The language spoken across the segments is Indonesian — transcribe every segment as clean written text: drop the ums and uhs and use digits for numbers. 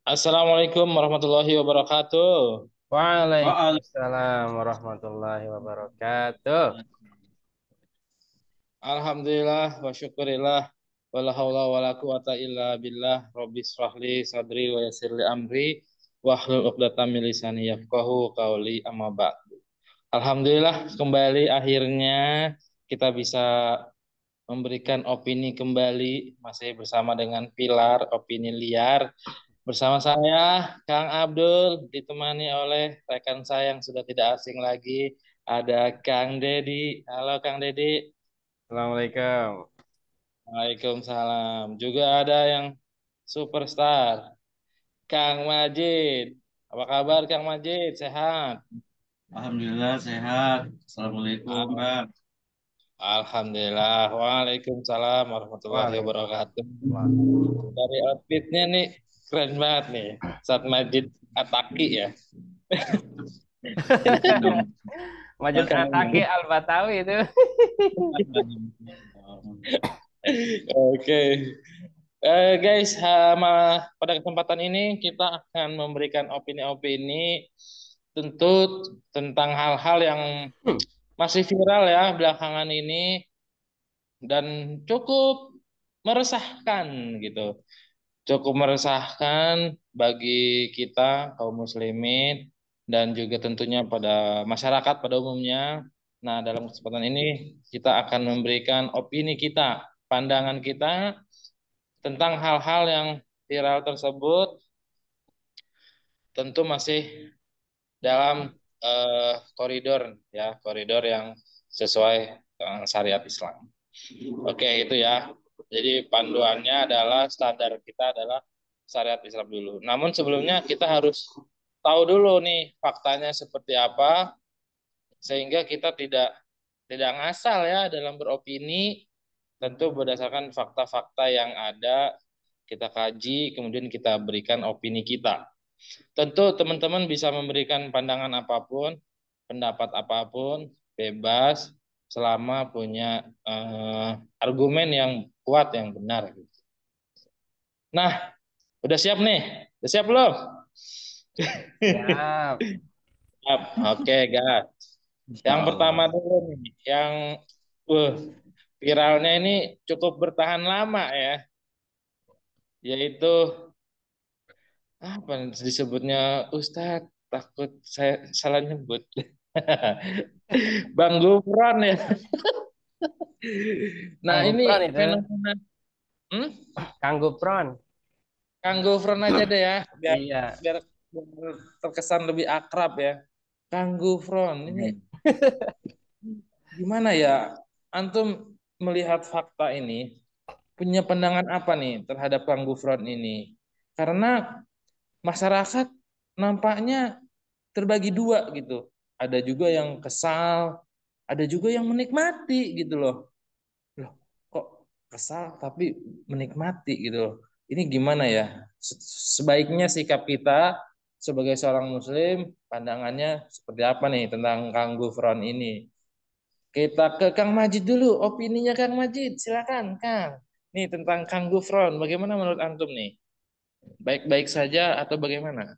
Assalamualaikum warahmatullahi wabarakatuh. Waalaikumsalam Waalaikumsalam. warahmatullahi wabarakatuh. Alhamdulillah wa syukurillah wala haula wala quwata illa billah rabbi shrahli sadri wa yassirli amri wahlul 'uqdatam min lisani yafqahu qauli amma ba'd. Alhamdulillah kembali akhirnya kita bisa memberikan opini kembali masih bersama dengan Pilar Opini Liar. Bersama saya, Kang Abdul, ditemani oleh rekan saya yang sudah tidak asing lagi, ada Kang Dedi. Halo Kang Dedi. Assalamualaikum. Waalaikumsalam. Juga ada yang superstar, Kang Majid. Apa kabar Kang Majid? Sehat? Alhamdulillah sehat. Assalamualaikum, Al- Bang. Alhamdulillah. Waalaikumsalam warahmatullahi Waalaikumsalam. wabarakatuh. Dari outfitnya nih keren banget nih. Saat Majid Ataki ya. Itu dong. Majid Ataki Kang. Al-Batawi itu. Oke. Guys, pada kesempatan ini kita akan memberikan opini-opini tentu tentang hal-hal yang masih viral ya belakangan ini dan cukup meresahkan gitu. Cukup meresahkan bagi kita kaum muslimin dan juga tentunya pada masyarakat pada umumnya. Nah, dalam kesempatan ini kita akan memberikan opini kita, pandangan kita tentang hal-hal yang viral tersebut tentu masih dalam koridor ya, koridor yang sesuai syariat Islam. Oke, itu ya. Jadi panduannya adalah standar kita adalah syariat Islam dulu. Namun sebelumnya kita harus tahu dulu nih faktanya seperti apa sehingga kita tidak ngasal ya dalam beropini, tentu berdasarkan fakta-fakta yang ada kita kaji kemudian kita berikan opini kita. Tentu teman-teman bisa memberikan pandangan apapun, pendapat apapun, bebas selama punya argumen yang kuat yang benar. Nah, udah siap nih? Udah siap belum? Siap. Siap. Oke, gas. Insya Yang pertama Allah. dulu nih, yang uh, viralnya ini cukup bertahan lama ya, yaitu apa disebutnya Ustadz, takut saya salah nyebut. Bang Gufron ya. Nah, Kang ini Gufron itu. fenomena hmm? Kang Gufron. Kang Gufron aja deh ya, biar Iya. biar biar terkesan lebih akrab ya. Kang Gufron ini gimana ya? Antum melihat fakta ini punya pandangan apa nih terhadap Kang Gufron ini? Karena masyarakat nampaknya terbagi dua gitu. Ada juga yang kesal, ada juga yang menikmati gitu loh. Loh, kok kesal tapi menikmati gitu loh. Ini gimana ya? Sebaiknya sikap kita sebagai seorang muslim, pandangannya seperti apa nih tentang Kang Gufron ini? Kita ke Kang Majid dulu, opininya Kang Majid, silakan Kang. Nih tentang Kang Gufron, bagaimana menurut antum nih? Baik-baik saja atau bagaimana?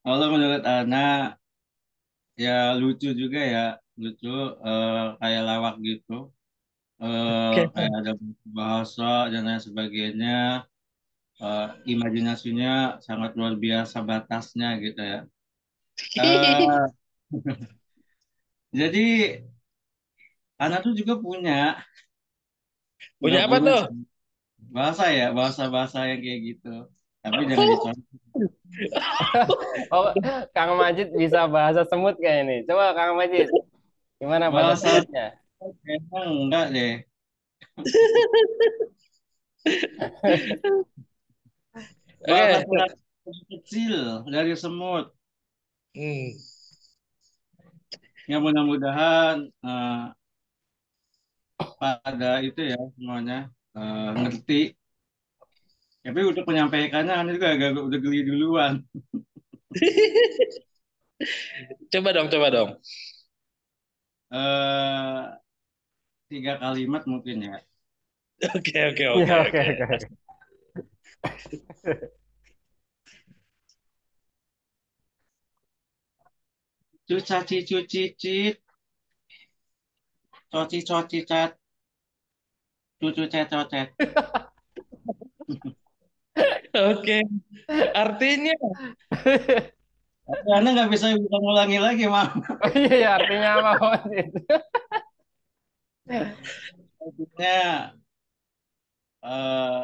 Kalau menurut anak, ya lucu juga ya. Lucu, kayak lawak gitu. Kayak ada bahasa dan lain sebagainya. Imajinasinya sangat luar biasa batasnya gitu ya. Eh, jadi anak tuh juga punya, Punya nggak apa buruk tuh? sih. Bahasa ya, bahasa-bahasa yang kayak gitu. Tapi jangan dicontoh. Oh, Kang Majid bisa bahasa semut kayak ini. Coba Kang Majid, gimana bahasa Bahasa semutnya? emang enggak deh. Bahasa Oke. Quran kecil dari semut. Hmm. Ya mudah-mudahan pada itu ya semuanya ngerti. Tapi untuk menyampaikannya kan juga agak udah geli duluan. Coba dong, coba dong. Eh, 3 kalimat mungkin ya. Oke, oke, Ya, oke, oke, oke. oke, oke. Cucaci cuci cit, coci coci cat, cucu cet cocet. Oke. Artinya, Anda nggak bisa ngulangi lagi, Mam. Oh iya, ya, artinya apa, Pak Wajid? Artinya eh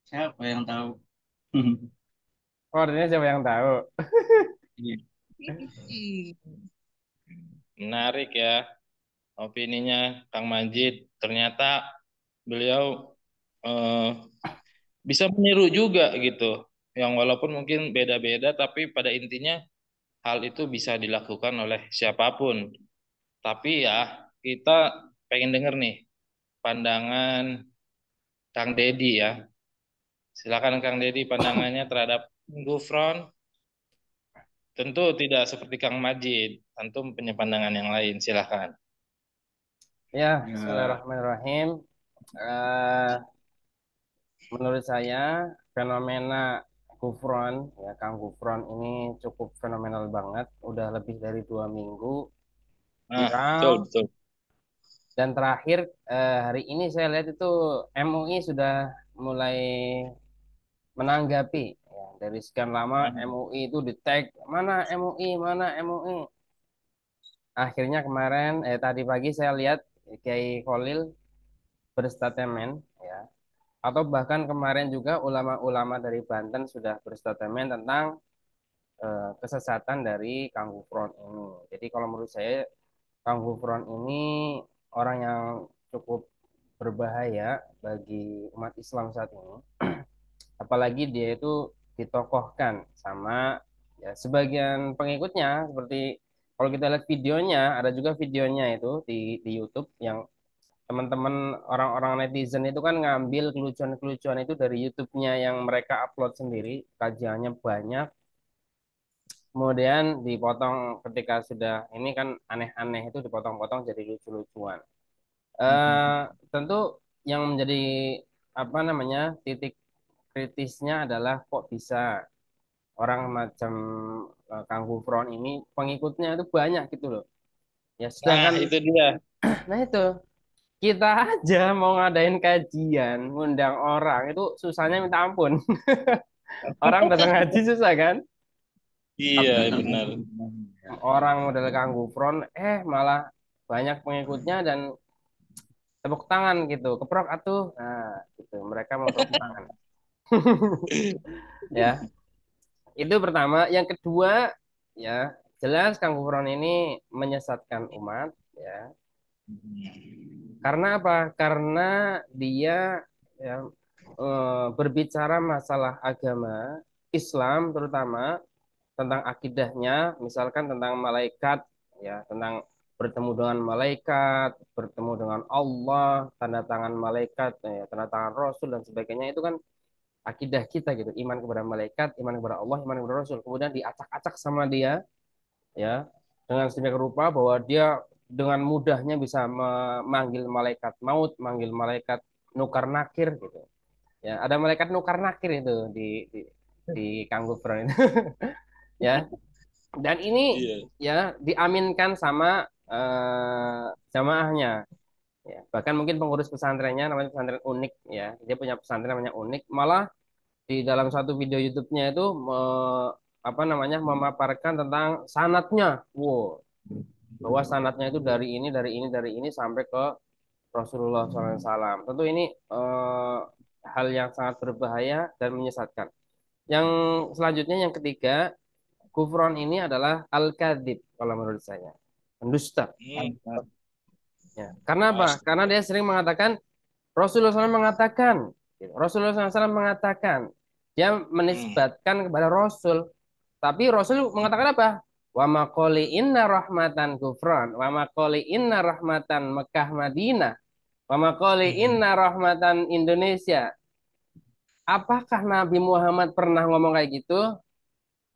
siapa yang tahu? Oh, artinya siapa yang tahu? Iya. menarik ya opininya Kang Majid. Ternyata beliau eh, bisa meniru juga gitu. Yang walaupun mungkin beda-beda, tapi pada intinya hal itu bisa dilakukan oleh siapapun. Tapi ya kita pengen denger nih pandangan Kang Dedi ya. Silakan Kang Dedi pandangannya terhadap Gufron. Tentu tidak seperti Kang Majid, tentu punya pandangan yang lain. Silakan. Ya, Ya, Bismillahirrahmanirrahim. Eh, Menurut saya fenomena Gufron, ya Kang Gufron ini cukup fenomenal banget. Udah lebih dari 2 minggu Nah, betul viral. betul. Dan terakhir hari ini saya lihat itu MUI sudah mulai menanggapi. Ya, dari sekian lama Nah, MUI itu di tag mana MUI, mana MUI. Akhirnya kemarin tadi pagi saya lihat Kiai Khalil berstatemen, ya. Atau bahkan kemarin juga ulama-ulama dari Banten sudah berstatemen tentang kesesatan dari Kang Gufron ini. Jadi kalau menurut saya Kang Gufron ini orang yang cukup berbahaya bagi umat Islam saat ini. Apalagi dia itu ditokohkan sama ya sebagian pengikutnya, seperti kalau kita lihat videonya, ada juga videonya itu di YouTube yang teman-teman orang-orang netizen itu kan ngambil kelucuan-kelucuan itu dari YouTube-nya yang mereka upload sendiri, kajiannya banyak, kemudian dipotong ketika sudah ini kan aneh-aneh itu dipotong-potong jadi lucu-lucuan. Eh, Tentu yang menjadi apa namanya titik kritisnya adalah kok bisa orang macam Kang Gufron ini pengikutnya itu banyak gitu loh. Ya nah, sedangkan itu dia. nah itu kita aja mau ngadain kajian, ngundang orang itu susahnya minta ampun. Orang datang ngaji susah kan? Iya, Tapi benar. orang model Kang Gufron malah banyak pengikutnya dan tepuk tangan gitu, keprok atuh. Nah, gitu. Mereka mau tepuk tangan. Ya, itu pertama. Yang kedua, ya jelas Kang Gufron ini menyesatkan umat, ya. Karena apa? Karena dia ya, berbicara masalah agama Islam terutama tentang akidahnya, misalkan tentang malaikat, ya tentang bertemu dengan malaikat, bertemu dengan Allah, tanda tangan malaikat, ya, tanda tangan Rasul dan sebagainya itu kan akidah kita gitu, iman kepada malaikat, iman kepada Allah, iman kepada Rasul. Kemudian diacak-acak sama dia, ya dengan sedemikian rupa bahwa dia dengan mudahnya bisa memanggil malaikat maut, manggil malaikat nukar nakir gitu. Ya, ada malaikat nukar nakir itu di Kang Gufron itu. Ya, dan ini Iya. ya diaminkan sama jamaahnya. Ya, bahkan mungkin pengurus pesantrennya namanya pesantren unik, ya. Dia punya pesantren namanya unik. Malah di dalam satu video YouTube-nya itu apa namanya memaparkan tentang sanatnya. Wow, bahwa sanatnya itu dari ini, dari ini, dari ini sampai ke Rasulullah SAW. Tentu ini hal yang sangat berbahaya dan menyesatkan. Yang selanjutnya yang ketiga, kufron ini adalah al-kadzib kalau menurut saya. Pendusta. Hmm, Ya. Karena apa? pasti. Karena dia sering mengatakan Rasulullah SAW mengatakan, gitu. Rasulullah SAW mengatakan, dia Hmm. menisbatkan kepada Rasul. Tapi Rasul mengatakan apa? Wa maqoli inna rahmatan kufran, wa maqoli inna rahmatan Mekah Madinah, wa maqoli inna rahmatan Indonesia. Apakah Nabi Muhammad pernah ngomong kayak gitu?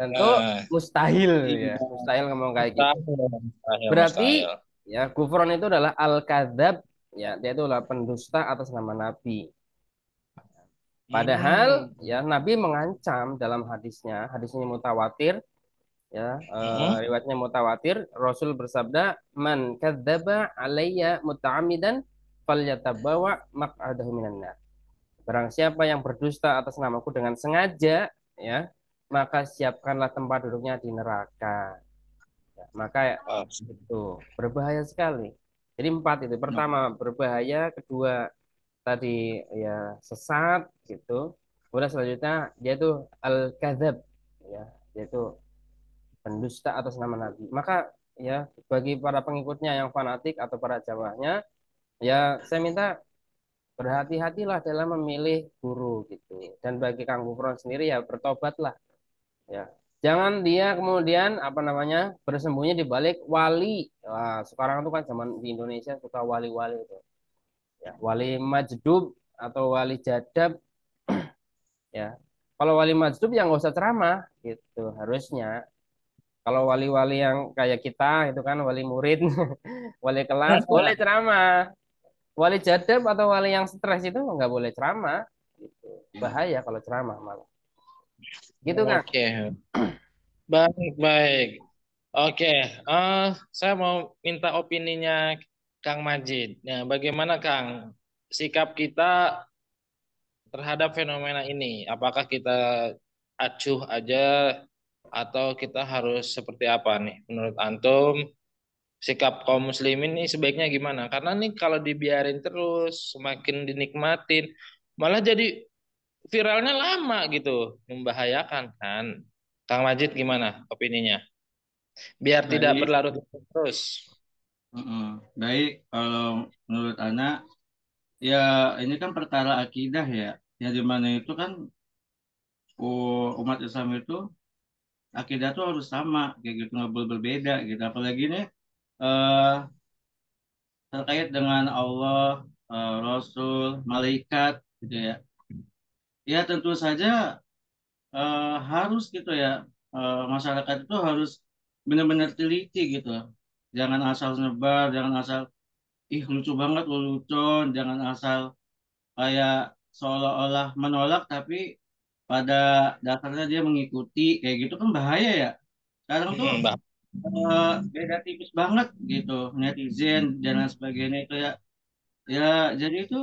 Tentu Nah, mustahil ya, iya, mustahil ngomong kayak gitu. mustahil, mustahil, Berarti mustahil. ya kufron itu adalah al-kadzab, ya dia itu adalah pendusta atas nama Nabi. Padahal Hmm. ya Nabi mengancam dalam hadisnya mutawatir, ya Hmm. riwayatnya mutawatir, Rasul bersabda, "Man kadzdzaba alayya muta'ammidan falyatabawa maq'adahu minan nar." Barang siapa yang berdusta atas namaku dengan sengaja, ya, maka siapkanlah tempat duduknya di neraka. Ya, maka Oh, itu berbahaya sekali. Jadi empat itu. Pertama berbahaya, kedua tadi ya sesat gitu. Kemudian selanjutnya dia itu al-kadzab, ya, yaitu pendusta atas nama Nabi. Maka ya bagi para pengikutnya yang fanatik atau para jamaahnya, ya saya minta berhati-hatilah dalam memilih guru gitu. Dan bagi Kang Gufron sendiri ya bertobatlah, ya. Jangan dia kemudian apa namanya bersembunyi di balik wali. Wah, sekarang itu kan zaman di Indonesia suka wali-wali itu. Ya, wali majdub atau wali jadab, ya. Kalau wali majdub ya nggak usah ceramah gitu harusnya. Kalau wali-wali yang kayak kita itu kan wali murid, wali kelas boleh ceramah. Wali jadab atau wali yang stres itu nggak boleh ceramah. Gitu. Bahaya kalau ceramah malah. Gitu kan? oke, baik, baik. Oke, saya mau minta opininya Kang Majid. Nah, bagaimana Kang sikap kita terhadap fenomena ini? Apakah kita acuh aja atau kita harus seperti apa nih? Menurut Antum, sikap kaum muslimin ini sebaiknya gimana? Karena nih kalau dibiarin terus, semakin dinikmatin, malah jadi viralnya lama gitu, membahayakan kan? Kang Majid gimana opininya? Biar tidak Baik, berlarut terus. baik. Kalau menurut anak, ya ini kan perkara akidah ya. Ya di mana itu kan umat Islam itu akidah tuh harus sama, kayak gitu nggak boleh berbeda gitu. Apalagi nih eh, terkait dengan Allah, Rasul, malaikat, gitu ya. Ya tentu saja harus gitu ya, masyarakat itu harus benar-benar teliti gitu. Jangan asal nebar, jangan asal ih lucu banget lu lucon, jangan asal kayak seolah-olah menolak tapi pada dasarnya dia mengikuti kayak gitu kan bahaya ya. Sekarang tuh Mbak. beda tipis banget gitu netizen dan lain sebagainya itu ya. Ya jadi itu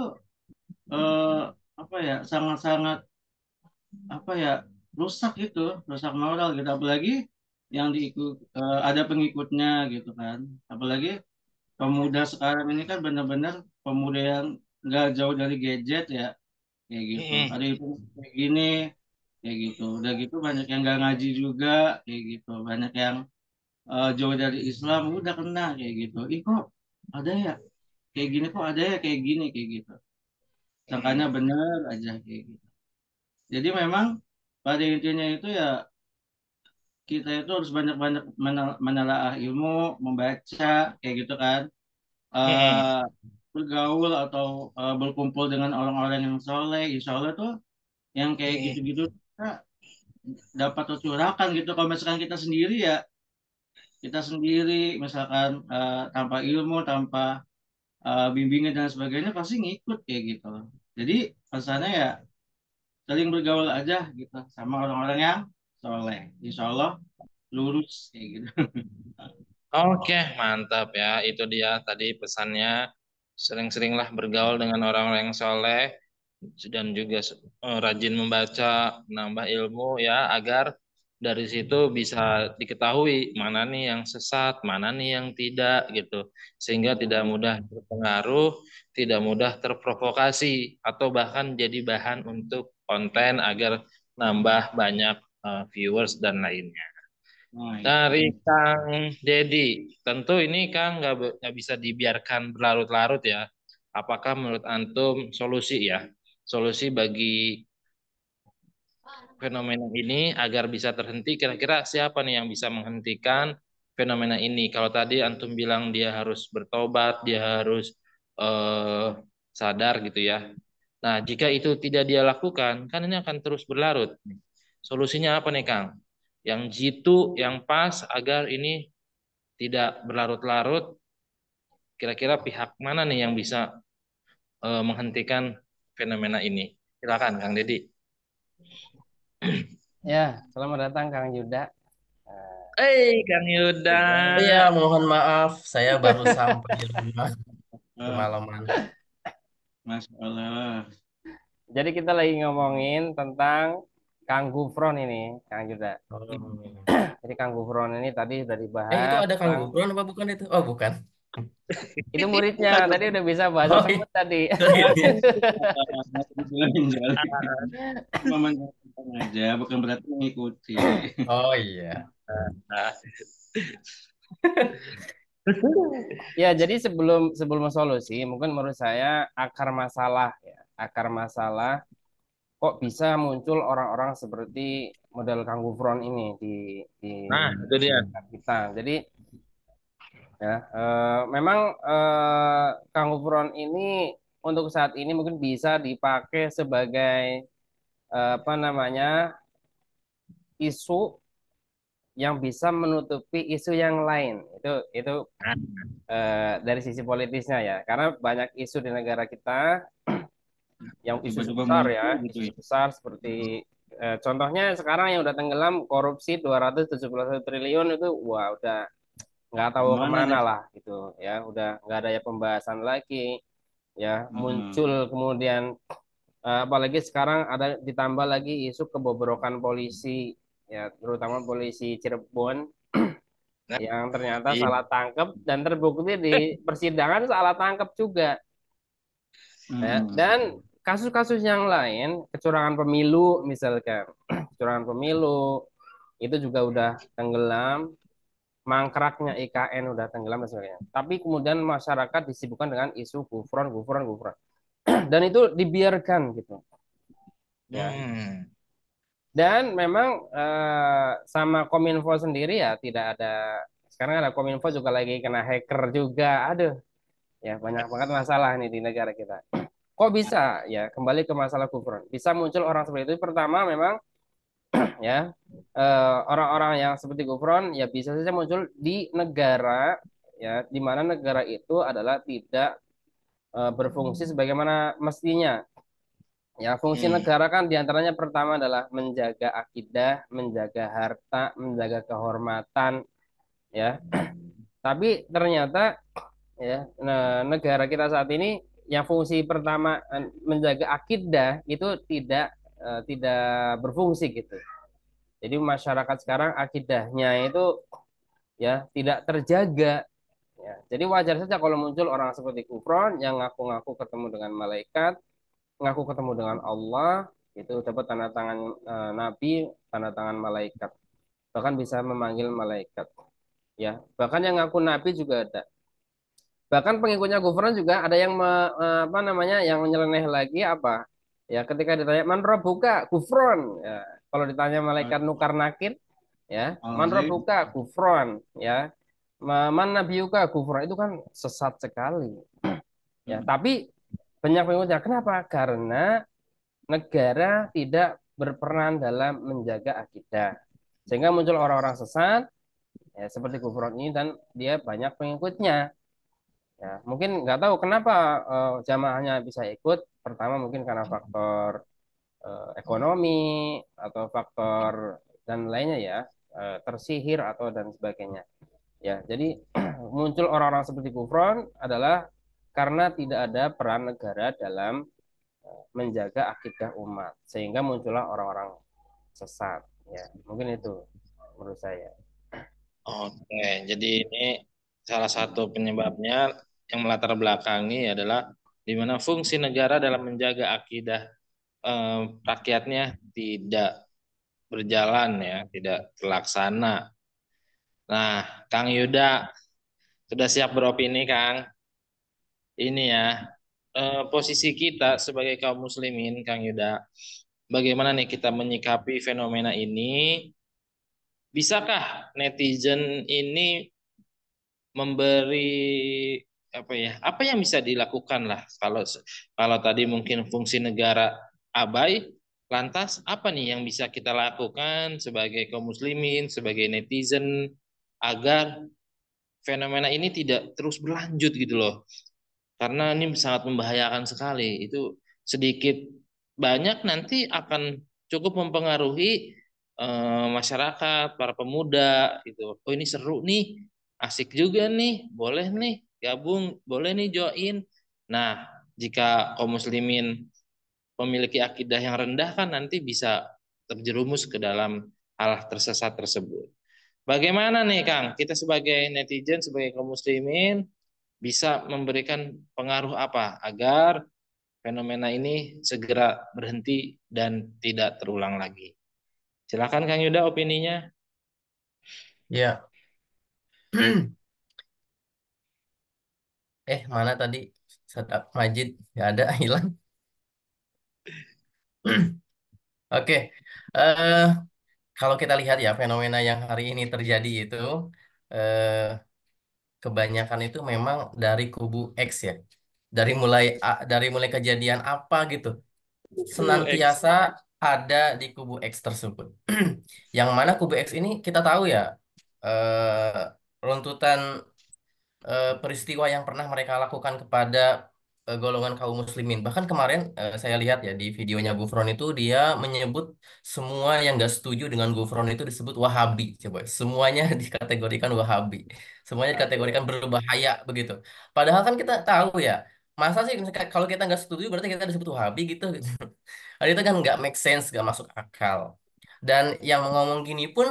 eh, apa ya sangat-sangat apa ya rusak itu, rusak moral gitu. Apalagi yang diikut ada pengikutnya gitu kan. Apalagi pemuda sekarang ini kan benar-benar pemuda yang nggak jauh dari gadget ya, kayak gitu. Ada itu kayak gini, kayak gitu. Udah gitu banyak yang nggak ngaji juga, kayak gitu. Banyak yang jauh dari Islam, udah kena kayak gitu. Ih kok ada ya, kayak gini kok ada ya, kayak gini, kayak gitu. Sangkanya bener aja kayak gitu. Jadi memang pada intinya itu ya kita itu harus banyak-banyak menelaah ilmu, membaca, kayak gitu kan. eh Bergaul atau berkumpul dengan orang-orang yang soleh, insya Allah tuh yang kayak gitu-gitu kita dapat tercurahkan gitu. Kalau misalkan kita sendiri misalkan tanpa ilmu, tanpa bimbingan dan sebagainya pasti ngikut kayak gitu. Jadi pesannya ya saling bergaul aja gitu sama orang-orang yang soleh, insya Allah lurus kayak gitu. Oke, mantap ya. Itu dia tadi pesannya. Sering-seringlah bergaul dengan orang-orang yang soleh dan juga rajin membaca, menambah ilmu ya, agar dari situ bisa diketahui mana nih yang sesat, mana nih yang tidak gitu. Sehingga tidak mudah terpengaruh, tidak mudah terprovokasi, atau bahkan jadi bahan untuk konten agar nambah banyak viewers dan lainnya. Nah, Dari itu. Kang Dedi, tentu ini Kang nggak bisa dibiarkan berlarut-larut ya. Apakah menurut Antum solusi ya? Solusi bagi fenomena ini agar bisa terhenti, kira-kira siapa nih yang bisa menghentikan fenomena ini? Kalau tadi Antum bilang dia harus bertobat, dia harus eh, sadar gitu ya. Nah, jika itu tidak dia lakukan, kan ini akan terus berlarut. Solusinya apa nih Kang? yang jitu, yang pas agar ini tidak berlarut-larut. Kira-kira pihak mana nih yang bisa menghentikan fenomena ini? Silakan Kang Deddy. Ya, selamat datang Kang Yuda. Kang Yuda. Iya, mohon maaf, saya baru sampai di rumah Ah, kemalaman. masalah. Jadi kita lagi ngomongin tentang Kang Gufron ini, Kang Yuda. Oh. Jadi Kang Gufron ini tadi sudah Itu dibahas ada Kang tentang Gufron apa bukan itu? Oh, bukan. itu muridnya. Bukan. Tadi udah bisa bahasa Oh, semut tadi. iya, iya. Masih dibilangin Jali. Cuma menjelaskan aja, bukan berarti mengikuti. Oh, iya. Nah, Ya, jadi sebelum sebelum solusi, mungkin menurut saya akar masalah ya, akar masalah kok bisa muncul orang-orang seperti model Kang Gufron ini di itu dia. masyarakat kita. Jadi ya, memang Kang Gufron ini untuk saat ini mungkin bisa dipakai sebagai apa namanya isu yang bisa menutupi isu yang lain. Itu dari sisi politisnya ya, karena banyak isu di negara kita yang isu Tiba-tiba besar muncul ya, gitu isu ya. besar seperti contohnya sekarang yang udah tenggelam korupsi 271 triliun itu, wah udah nggak tahu Gimana kemana deh? lah gitu ya, udah nggak ada ya pembahasan lagi ya, Hmm. muncul kemudian apalagi sekarang ada ditambah lagi isu kebobrokan polisi ya, terutama polisi Cirebon Nah, yang ternyata iya. salah tangkap dan terbukti di persidangan salah tangkap juga ya. Hmm. Dan kasus-kasus yang lain, kecurangan pemilu misalkan, kecurangan pemilu itu juga udah tenggelam, mangkraknya IKN udah tenggelam dan sebagainya. Tapi kemudian masyarakat disibukkan dengan isu gufron, gufron, gufron. Dan itu dibiarkan gitu. Ya. Hmm. Dan memang sama Kominfo sendiri ya tidak ada, sekarang ada Kominfo juga lagi kena hacker juga. Aduh, ya banyak banget masalah nih di negara kita. Kok bisa ya, kembali ke masalah gufron. Bisa muncul orang seperti itu. Pertama memang ya orang-orang yang seperti gufron ya bisa saja muncul di negara ya di mana negara itu adalah tidak berfungsi sebagaimana mestinya. Ya, fungsi Hmm. negara kan diantaranya pertama adalah menjaga akidah, menjaga harta, menjaga kehormatan, ya. Tapi ternyata ya negara kita saat ini yang fungsi pertama menjaga akidah itu tidak berfungsi gitu. Jadi masyarakat sekarang akidahnya itu ya tidak terjaga. Ya. Jadi wajar saja kalau muncul orang seperti Kufron yang ngaku-ngaku ketemu dengan malaikat, ngaku ketemu dengan Allah, itu dapat tanda tangan Nabi, tanda tangan malaikat, bahkan bisa memanggil malaikat. Ya, bahkan yang ngaku Nabi juga ada. Bahkan pengikutnya Gufron juga ada yang apa namanya, yang nyeleneh lagi apa? Ya, ketika ditanya man rabbuka Gufron, ya. Kalau ditanya malaikat Nukar Nakir, ya, man Alzim. rabbuka Gufron, ya. Man nabiyuka Gufron, itu kan sesat sekali. Ya, tapi banyak pengikutnya. Kenapa? Karena negara tidak berperan dalam menjaga akidah. Sehingga muncul orang-orang sesat, ya, seperti Gufron ini, dan dia banyak pengikutnya. Ya, mungkin nggak tahu kenapa jamaahnya bisa ikut. Pertama mungkin karena faktor ekonomi atau faktor dan lainnya ya, tersihir atau dan sebagainya. Ya, jadi muncul orang-orang seperti Gufron adalah karena tidak ada peran negara dalam menjaga akidah umat, sehingga muncullah orang-orang sesat. Ya, mungkin itu menurut saya. Oke, jadi ini salah satu penyebabnya yang melatar belakangi adalah di mana fungsi negara dalam menjaga akidah rakyatnya tidak berjalan ya, tidak terlaksana. Nah, Kang Yuda sudah siap beropini, Kang? Ini ya, posisi kita sebagai kaum muslimin, Kang Yuda, bagaimana nih kita menyikapi fenomena ini? Bisakah netizen ini memberi apa ya? Apa yang bisa dilakukan lah kalau kalau tadi mungkin fungsi negara abai, Lantas apa nih yang bisa kita lakukan sebagai kaum muslimin, sebagai netizen agar fenomena ini tidak terus berlanjut gitu loh. Karena ini sangat membahayakan sekali. Itu sedikit banyak nanti akan cukup mempengaruhi masyarakat, para pemuda gitu. Oh ini seru nih, asik juga nih, boleh nih gabung, boleh nih join. Nah, jika kaum muslimin memiliki akidah yang rendah kan nanti bisa terjerumus ke dalam hal tersesat tersebut. Bagaimana nih Kang, kita sebagai netizen, sebagai kaum muslimin bisa memberikan pengaruh apa agar fenomena ini segera berhenti dan tidak terulang lagi? Silakan Kang Yuda opininya. Ya, mana tadi Sadap Majid? Nggak ada, hilang. Oke, eh kalau kita lihat ya fenomena yang hari ini terjadi itu, eh, kebanyakan itu memang dari kubu X ya. Dari mulai kejadian apa gitu, X. senantiasa ada di kubu X tersebut. Yang mana kubu X ini kita tahu ya, runtutan peristiwa yang pernah mereka lakukan kepada golongan kaum muslimin. Bahkan kemarin saya lihat ya di videonya Gufron itu dia menyebut semua yang gak setuju dengan Gufron itu disebut Wahabi. Coba semuanya dikategorikan Wahabi. Semuanya dikategorikan berbahaya begitu. Padahal kan kita tahu ya, masa sih kalau kita nggak setuju berarti kita disebut Wahabi gitu. Hal itu kan nggak make sense, nggak masuk akal. Dan yang ngomong gini pun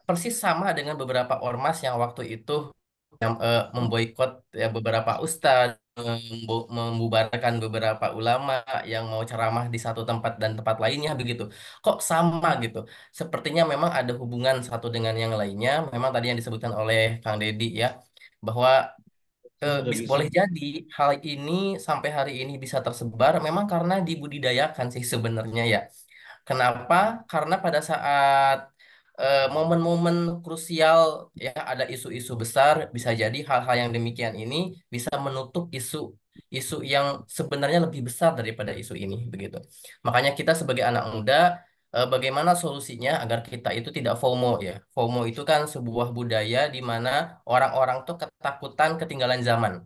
persis sama dengan beberapa ormas yang waktu itu yang memboikot ya beberapa ustadz, membubarkan beberapa ulama yang mau ceramah di satu tempat dan tempat lainnya begitu. Kok sama gitu? Sepertinya memang ada hubungan satu dengan yang lainnya. Memang tadi yang disebutkan oleh Kang Deddy ya, bahwa boleh jadi hal ini sampai hari ini bisa tersebar memang karena dibudidayakan sih sebenarnya ya. Kenapa? Karena pada saat momen-momen krusial ya ada isu-isu besar, bisa jadi hal-hal yang demikian ini bisa menutup isu yang sebenarnya lebih besar daripada isu ini begitu. Makanya kita sebagai anak muda, bagaimana solusinya agar kita itu tidak FOMO ya. FOMO itu kan sebuah budaya di mana orang-orang tuh ketakutan ketinggalan zaman.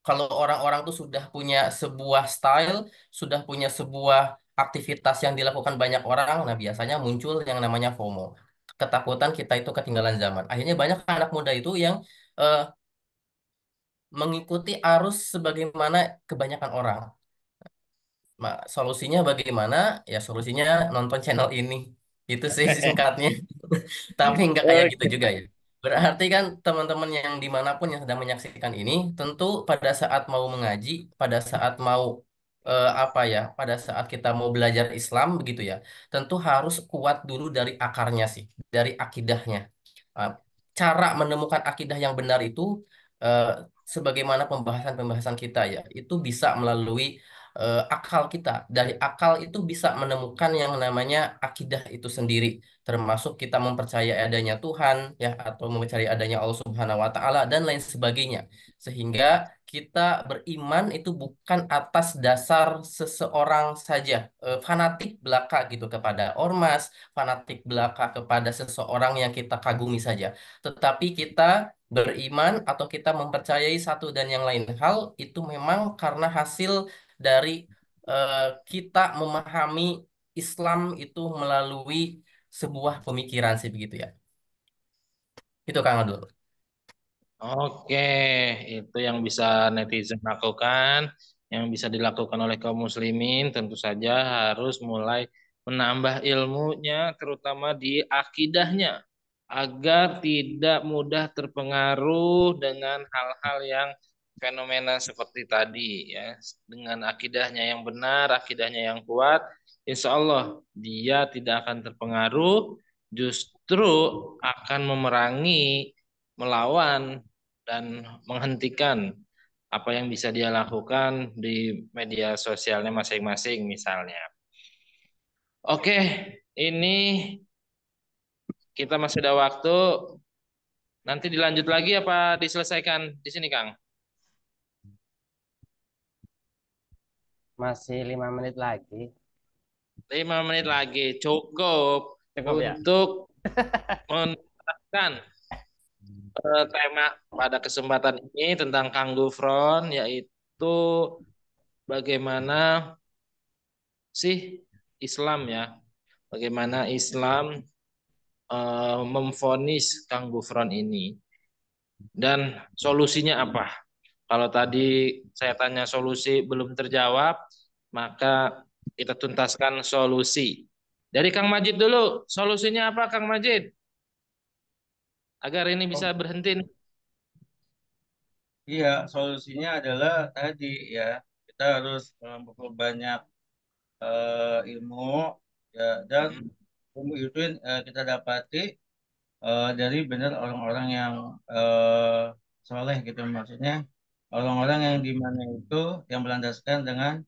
Kalau orang-orang tuh sudah punya sebuah style, sudah punya sebuah aktivitas yang dilakukan banyak orang, nah biasanya muncul yang namanya FOMO. Ketakutan kita itu ketinggalan zaman. Akhirnya banyak anak muda itu yang eh, mengikuti arus sebagaimana kebanyakan orang. Solusinya bagaimana? Ya solusinya nonton channel ini. Itu sih singkatnya. Tapi nggak kayak gitu Oke. juga ya. Berarti kan teman-teman yang dimanapun yang sedang menyaksikan ini, tentu pada saat mau mengaji, pada saat mau apa ya, pada saat kita mau belajar Islam begitu ya, tentu harus kuat dulu dari akarnya sih, dari akidahnya. Uh, Cara menemukan akidah yang benar itu, uh, sebagaimana pembahasan-pembahasan kita ya, itu bisa melalui akal kita. Dari akal itu bisa menemukan yang namanya akidah itu sendiri, termasuk kita mempercayai adanya Tuhan ya atau mempercayai adanya Allah Subhanahu wa taala dan lain sebagainya. Sehingga kita beriman itu bukan atas dasar seseorang saja, fanatik belaka gitu kepada ormas, fanatik belaka kepada seseorang yang kita kagumi saja, tetapi kita beriman atau kita mempercayai satu dan yang lain hal itu memang karena hasil dari kita memahami Islam itu melalui sebuah pemikiran sih begitu ya. Itu Kang Adul. Oke, itu yang bisa netizen lakukan, yang bisa dilakukan oleh kaum muslimin, tentu saja harus mulai menambah ilmunya, terutama di akidahnya, agar tidak mudah terpengaruh dengan hal-hal yang fenomena seperti tadi, ya. Dengan akidahnya yang benar, akidahnya yang kuat, insya Allah dia tidak akan terpengaruh, justru akan memerangi, melawan dan menghentikan apa yang bisa dia lakukan di media sosialnya masing-masing misalnya. Oke, ini kita masih ada waktu. Nanti dilanjut lagi apa diselesaikan di sini, Kang? Masih 5 menit lagi. 5 menit lagi cukup Cukup ya. untuk menerangkan tema pada kesempatan ini tentang Kang Gufron, yaitu bagaimana sih Islam ya, bagaimana Islam memvonis Kang Gufron ini dan solusinya apa. Kalau tadi saya tanya solusi belum terjawab, maka kita tuntaskan solusi. Dari Kang Majid dulu, solusinya apa Kang Majid? Agar ini bisa Oh, berhenti nih. iya, solusinya adalah tadi ya, kita harus memperbanyak ilmu ya, dan Hmm. ilmu itu kita dapati dari benar orang-orang yang soleh gitu, maksudnya orang-orang yang Hmm. di mana itu yang berlandaskan dengan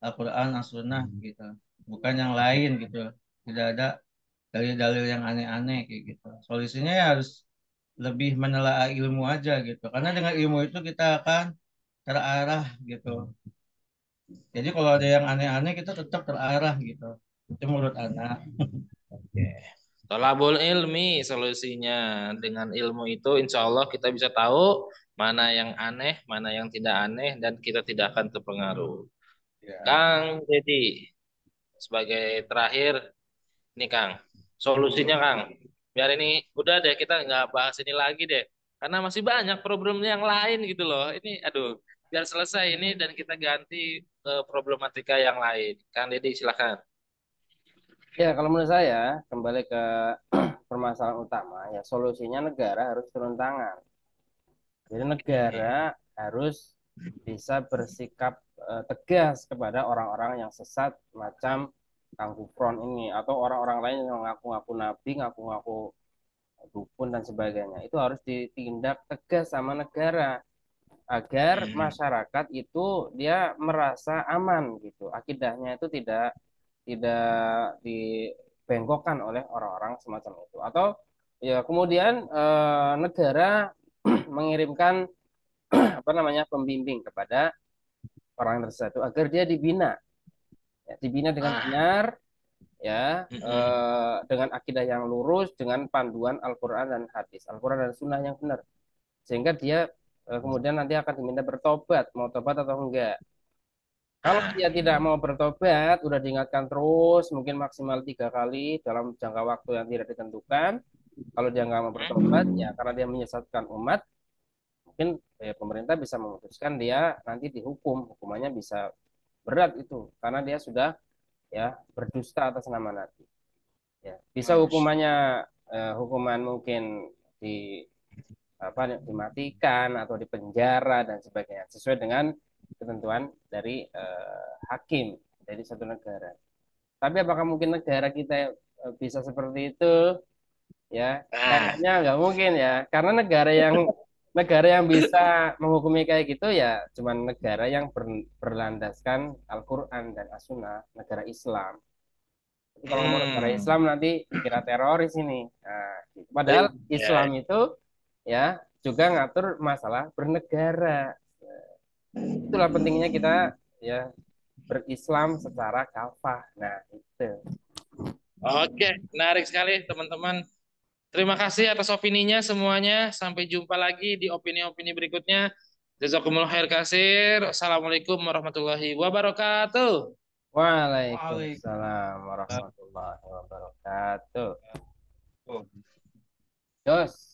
Al-Quran dan Sunnah gitu, bukan yang lain gitu, tidak ada dalil-dalil yang aneh-aneh kayak gitu. Solusinya ya harus lebih menelaah ilmu aja gitu, karena dengan ilmu itu kita akan terarah gitu. Jadi kalau ada yang aneh-aneh kita tetap terarah gitu. Itu menurut anak. Oke. Tolabul ilmi solusinya. Dengan ilmu itu insya Allah kita bisa tahu mana yang aneh, mana yang tidak aneh, dan kita tidak akan terpengaruh. Ya. Kang Dedi, sebagai terakhir, nih Kang, solusinya Kang. Biar ini udah deh, kita nggak bahas ini lagi deh. Karena masih banyak problem yang lain gitu loh. Ini aduh, biar selesai ini dan kita ganti ke problematika yang lain. Kang Dedi silakan. Ya, kalau menurut saya kembali ke permasalahan utama ya solusinya negara harus turun tangan. Jadi negara Oke. harus bisa bersikap tegas kepada orang-orang yang sesat macam Kang Gufron ini atau orang-orang lain yang ngaku-ngaku nabi, ngaku-ngaku dukun dan sebagainya. Itu harus ditindak tegas sama negara agar Hmm. masyarakat itu dia merasa aman gitu. Akidahnya itu tidak dibengkokkan oleh orang-orang semacam itu. Atau ya kemudian negara mengirimkan apa namanya pembimbing kepada orang tersebut agar dia dibina, ya, dibina dengan Ah. benar, ya Mm-mm. dengan akidah yang lurus, dengan panduan Al-Quran dan hadis, Al-Quran dan Sunnah yang benar, sehingga dia kemudian nanti akan diminta bertobat, mau tobat atau enggak. Kalau Ah. dia tidak mau bertobat, udah diingatkan terus, mungkin maksimal 3 kali dalam jangka waktu yang tidak ditentukan. Kalau dia nggak mau bertobat, ya karena dia menyesatkan umat, mungkin pemerintah bisa memutuskan dia nanti dihukum, hukumannya bisa berat itu, karena dia sudah ya berdusta atas nama Nabi. Ya, bisa Masya Allah. hukumannya hukuman mungkin di apa dimatikan atau dipenjara dan sebagainya, sesuai dengan ketentuan dari hakim dari satu negara. Tapi apakah mungkin negara kita bisa seperti itu? Ya, Ah. kayaknya nggak mungkin ya, karena negara yang bisa menghukumi kayak gitu ya cuman negara yang berlandaskan Al-Quran dan As-Sunnah, negara Islam. Jadi kalau ngomong negara Hmm. Islam nanti dikira teroris ini. Nah, gitu. Padahal Eh, Islam ya. itu ya juga ngatur masalah bernegara. Itulah pentingnya kita ya berislam secara kafah. Nah, itu. Oke, menarik sekali teman-teman. Terima kasih atas opininya semuanya. Sampai jumpa lagi di opini-opini berikutnya. Jazakumullah khair kasir. Assalamualaikum warahmatullahi wabarakatuh. Waalaikumsalam warahmatullahi wabarakatuh. Waalaikumsalam. Jos.